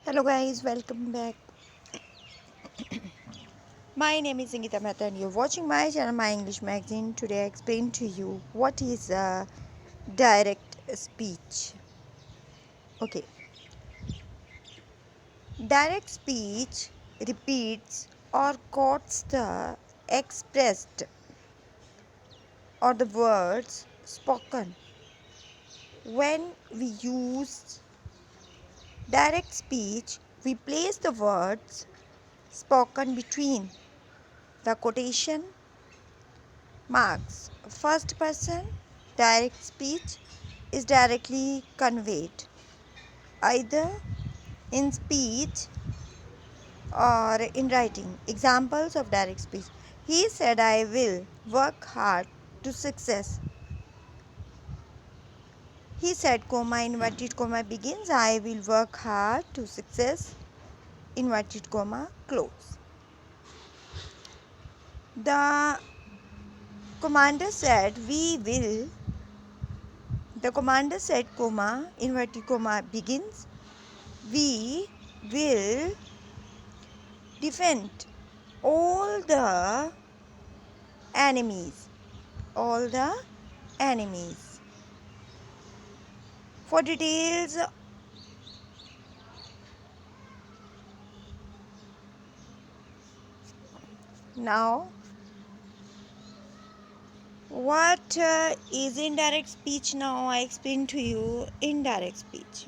Hello guys, welcome back. My name is Sangeeta Mehta and you're watching my channel, My English Magazine. Today I explain to you what is direct speech. Okay, direct speech repeats or quotes the expressed or the words spoken. When we use direct speech, we place the words spoken between the quotation marks. First person direct speech is directly conveyed either in speech or in writing. Examples of direct speech. He said, I will work hard to success. He said, comma, inverted comma begins, I will work hard to success, inverted comma, close. The commander said, the commander said, comma, inverted comma begins, we will defend all the enemies. All the enemies. For details, now, what is indirect speech? Now I explain to you indirect speech.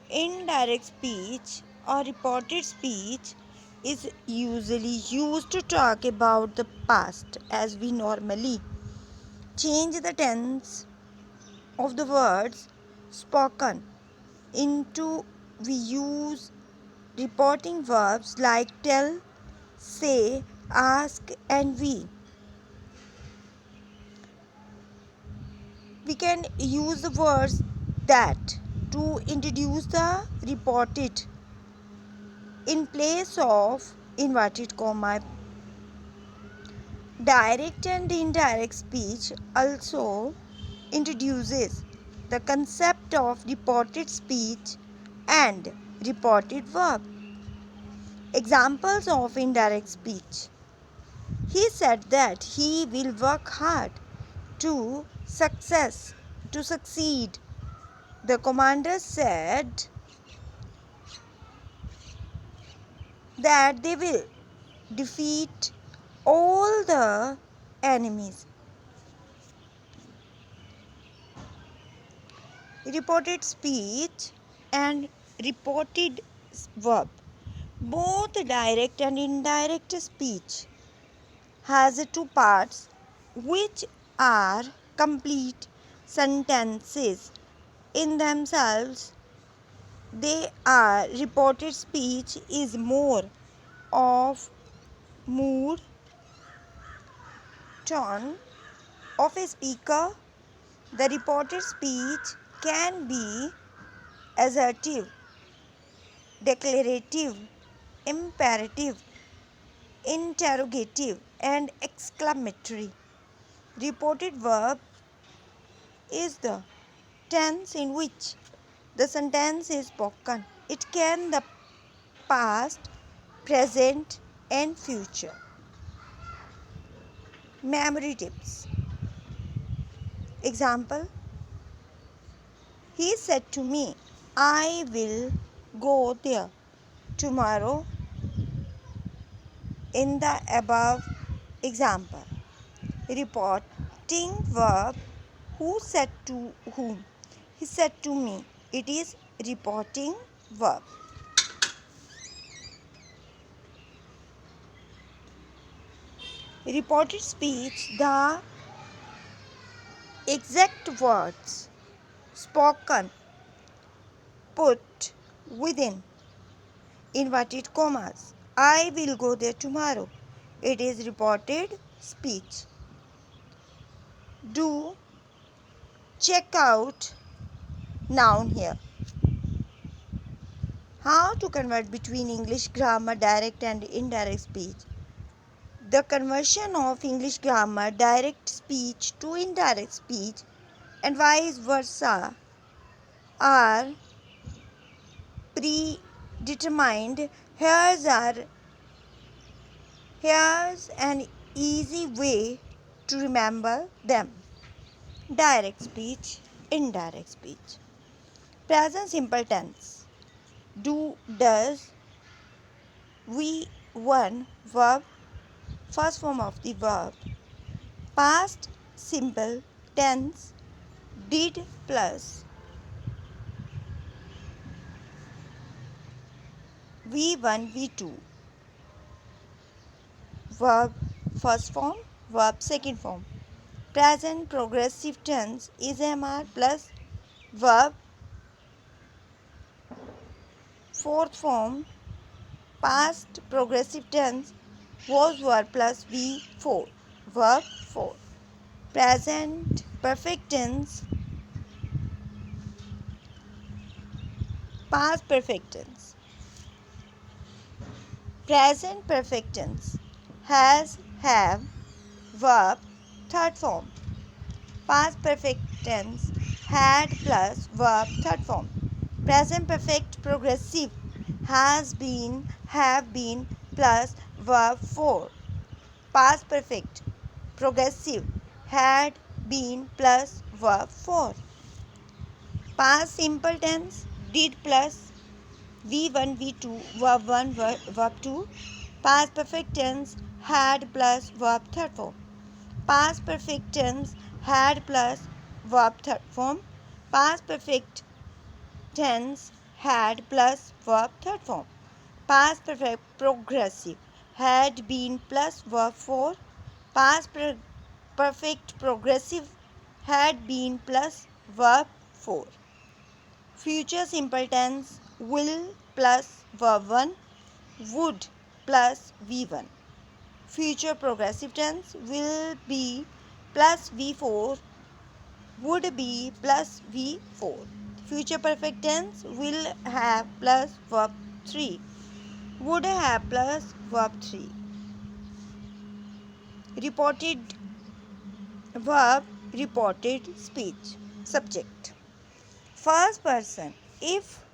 Indirect speech or reported speech is usually used to talk about the past, as we normally change the tense of the words spoken into. We use reporting verbs like tell, say, ask, and we. We can use the words that to introduce the reported in place of inverted comma. Direct and indirect speech also introduces the concept of reported speech and reported verb. Examples of indirect speech. He said that he will work hard to succeed. The commander said that they will defeat all the enemies. Reported speech and reported verb. Both direct and indirect speech has two parts which are complete sentences in themselves. They are reported speech is more of mood, tone of a speaker. The reported speech can be assertive, declarative, imperative, interrogative, and exclamatory. Reported verb is the tense in which the sentence is spoken. It can the past, present, and future. Memory tips. Example: he said to me, I will go there tomorrow. In the above example, reporting verb, who said to whom? He said to me. It is reporting verb. Reported speech, the exact words spoken put within inverted commas. I will go there tomorrow. It is reported speech. Do check out noun here. How to convert between English grammar direct and indirect speech. The conversion of English grammar direct speech to indirect speech and vice versa are determined. Here's an easy way to remember them. Direct speech, indirect speech. Present simple tense. Do, does, we, one, verb, first form of the verb. Past simple tense. Did plus V1, V2. Verb first form, verb second form. Present progressive tense is MR plus verb fourth form. Past progressive tense was verb plus V4. Verb 4. Present perfect tense, past perfect tense. Present perfect tense has, have, verb third form. Past perfect tense had plus verb third form. Present perfect progressive has been, have been plus verb 4. Past perfect progressive had been plus verb 4. Past simple tense did plus V1, V2, verb 1, verb 2. Past perfect tense had plus verb third form. Past perfect tense had plus verb third form. Past perfect tense had plus verb third form. Past perfect progressive had been plus verb 4. Past perfect progressive had been plus verb 4. Future simple tense will plus verb 1, would plus V1. Future progressive tense will be plus V4, would be plus V4. Future perfect tense will have plus verb 3, would have plus verb 3. Reported verb, reported speech. Subject. First person. If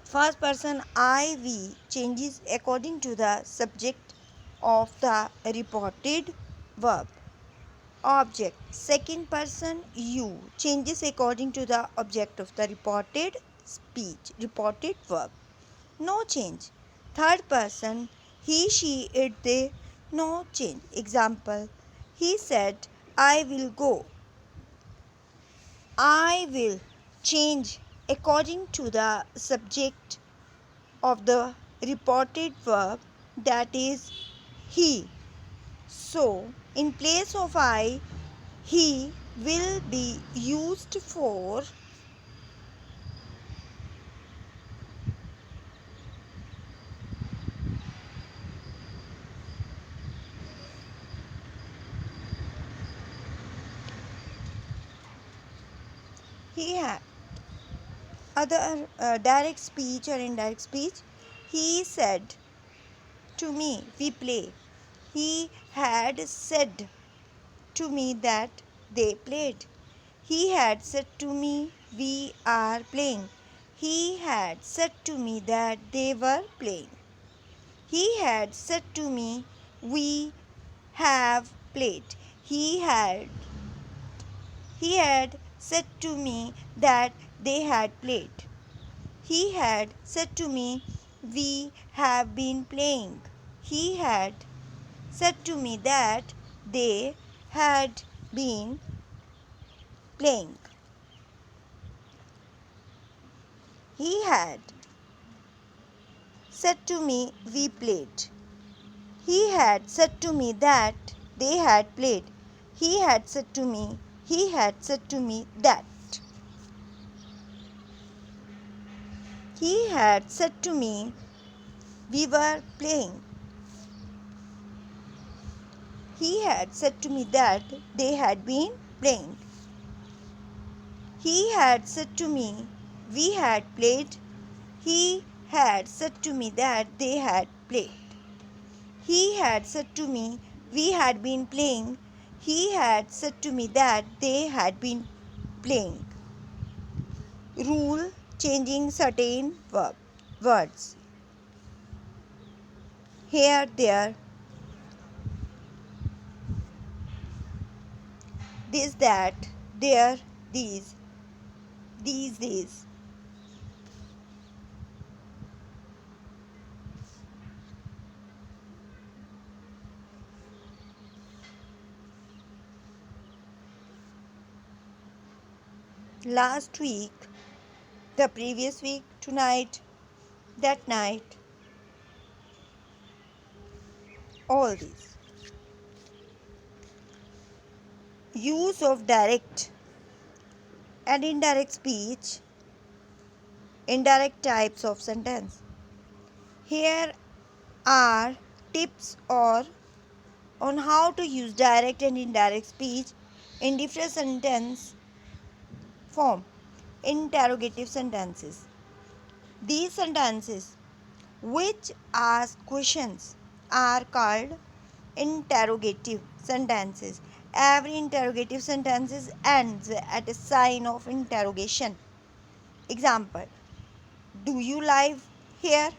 first person I, we changes according to the subject of the reported verb. Object. Second person you changes according to the object of the reported speech, reported verb. No change. Third person he, she, it, they. No change. Example. He said, I will go. I will change according to the subject of the reported verb, that is he. So, in place of I, he will be used for he had. Other direct speech or indirect speech. He said to me, we play. He had said to me that they played. He had said to me, we are playing. He had said to me that they were playing. He had said to me, we have played. He had said to me that they had played. He had said to me, we have been playing. He had said to me that they had been playing. He had said to me, we played. He had said to me that they had played. He had said to me that. He had said to me, we were playing. He had said to me that they had been playing. He had said to me, we had played. He had said to me that they had played. He had said to me, we had been playing. He had said to me that they had been playing. rule changing certain words. Here, there, this, that, there, these. Last week, the previous week, tonight, that night, all these. Use of direct and indirect speech, indirect types of sentence. Here are tips or on how to use direct and indirect speech in different sentence form. Interrogative sentences. These sentences which ask questions are called interrogative sentences. Every interrogative sentence ends at a sign of interrogation. Example: do you live here?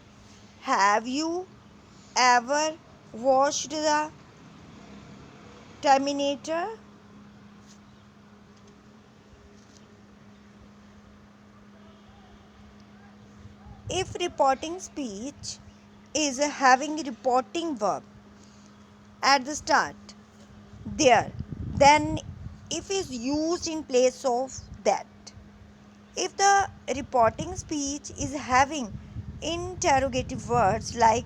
Have you ever watched the Terminator? If reporting speech is having a reporting verb at the start, there, then if is used in place of that. If the reporting speech is having interrogative words like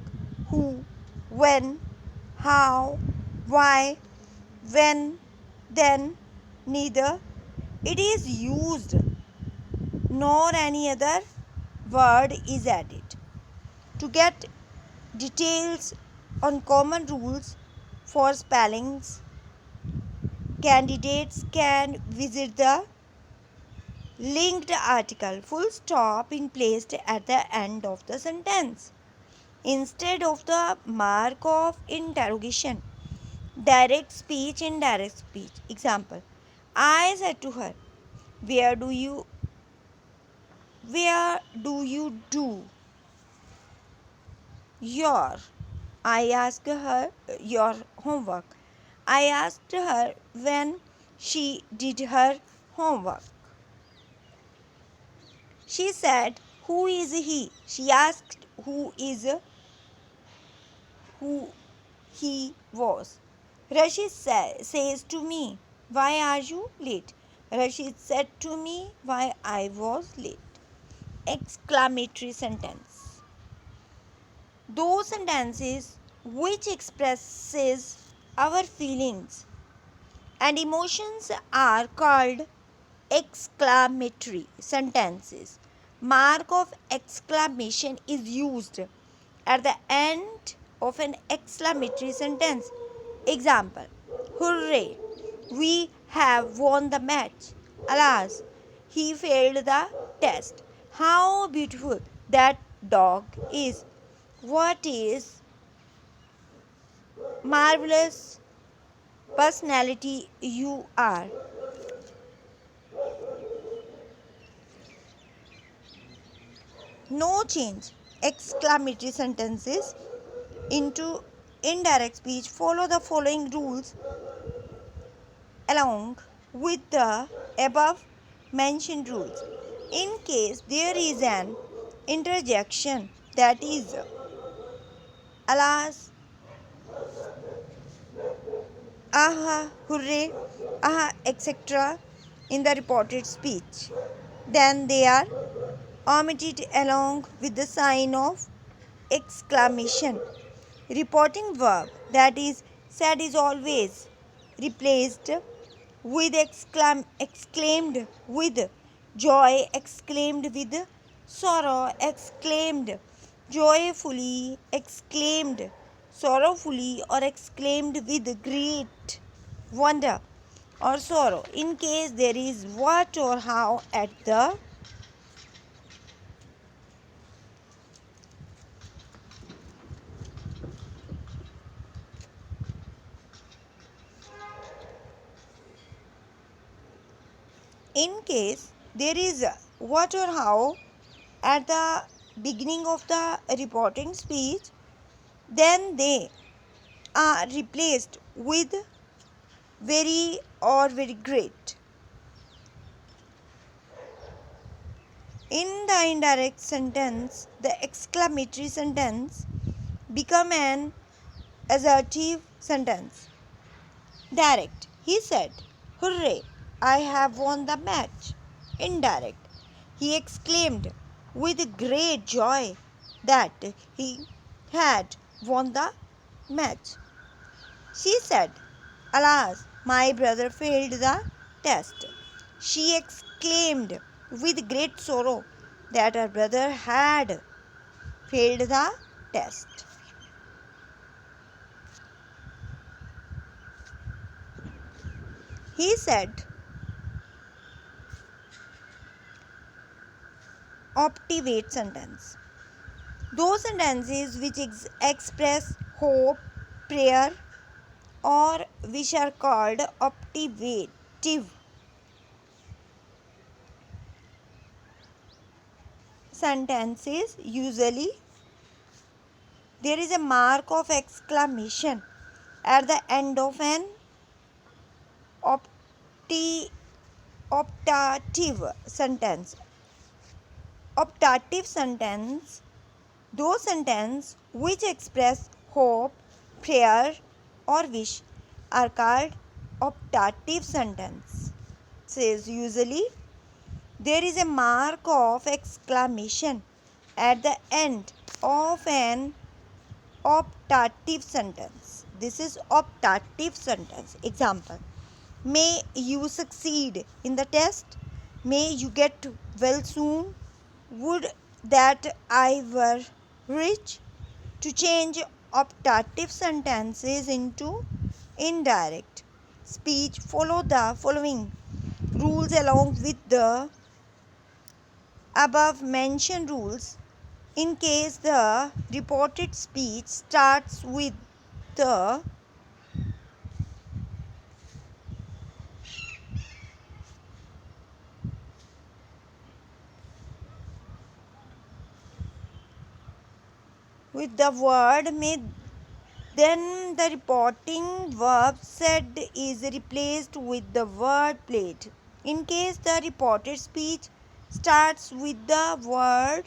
who, when, how, why, when, then, neither, it is used nor any other word is added. To get details on common rules for spellings, candidates can visit the linked article. Full stop is placed at the end of the sentence instead of the mark of interrogation. Direct speech, indirect speech. Example: I said to her, where do you do your I asked her your homework. I asked her when she did her homework. She said, who is he? She asked who he was. Rashid says to me, why are you late? Rashid said to me, why I was late. Exclamatory sentence. Those sentences which expresses our feelings and emotions are called exclamatory sentences. Mark of exclamation is used at the end of an exclamatory sentence. Example: hooray, we have won the match. Alas, he failed the test. How beautiful that dog is. What is marvelous personality you are. No change. Exclamatory sentences into indirect speech follow the following rules along with the above mentioned rules. In case there is an interjection, that is, alas, aha, hooray, aha, etc., in the reported speech, then they are omitted along with the sign of exclamation. Reporting verb, that is said, is always replaced with exclaimed with joy, exclaimed with sorrow, exclaimed joyfully, exclaimed sorrowfully, or exclaimed with great wonder or sorrow. In case there is what or how at the in case there is what or how at the beginning of the reporting speech, then they are replaced with very or very great. In the indirect sentence, the exclamatory sentence become an assertive sentence. Direct, he said, "Hooray, I have won the match." Indirect, he exclaimed with great joy that he had won the match. She said, "Alas, my brother failed the test." She exclaimed with great sorrow that her brother had failed the test. He said, optivate sentence. Those sentences which express hope, prayer, or which are called optivative sentences, usually there is a mark of exclamation at the end of an opti- optative sentence. Optative sentence, those sentences which express hope, prayer, or wish are called optative sentence. Says usually there is a mark of exclamation at the end of an optative sentence. This is optative sentence. Example: may you succeed in the test. May you get well soon. Would that I were rich. To change optative sentences into indirect speech, follow the following rules along with the above mentioned rules. In case the reported speech starts the with the word may, then the reporting verb said is replaced with the word played. In case the reported speech starts with the word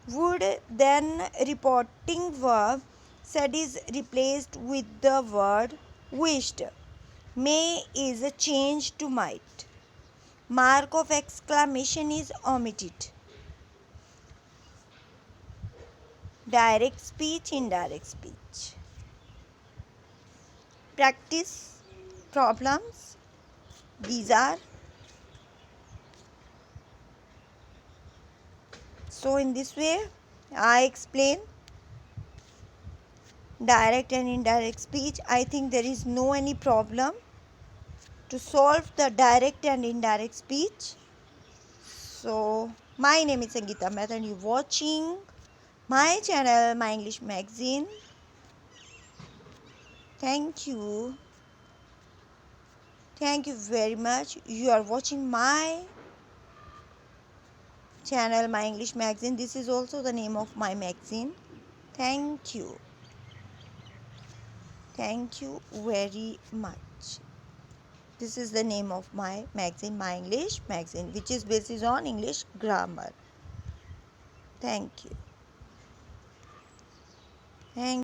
would, then reporting verb said is replaced with the word wished. May is changed to might. Mark of exclamation is omitted. Direct speech, indirect speech. Practice problems. These are. So in this way, I explain direct and indirect speech. I think there is no any problem to solve the direct and indirect speech. So my name is Sangeeta Mehta and you're watching my channel, My English Magazine. Thank you. Thank you very much. You are watching my channel, My English Magazine. This is also the name of my magazine. Thank you. Thank you very much. This is the name of my magazine, My English Magazine, which is based on English grammar. Thank you. Thank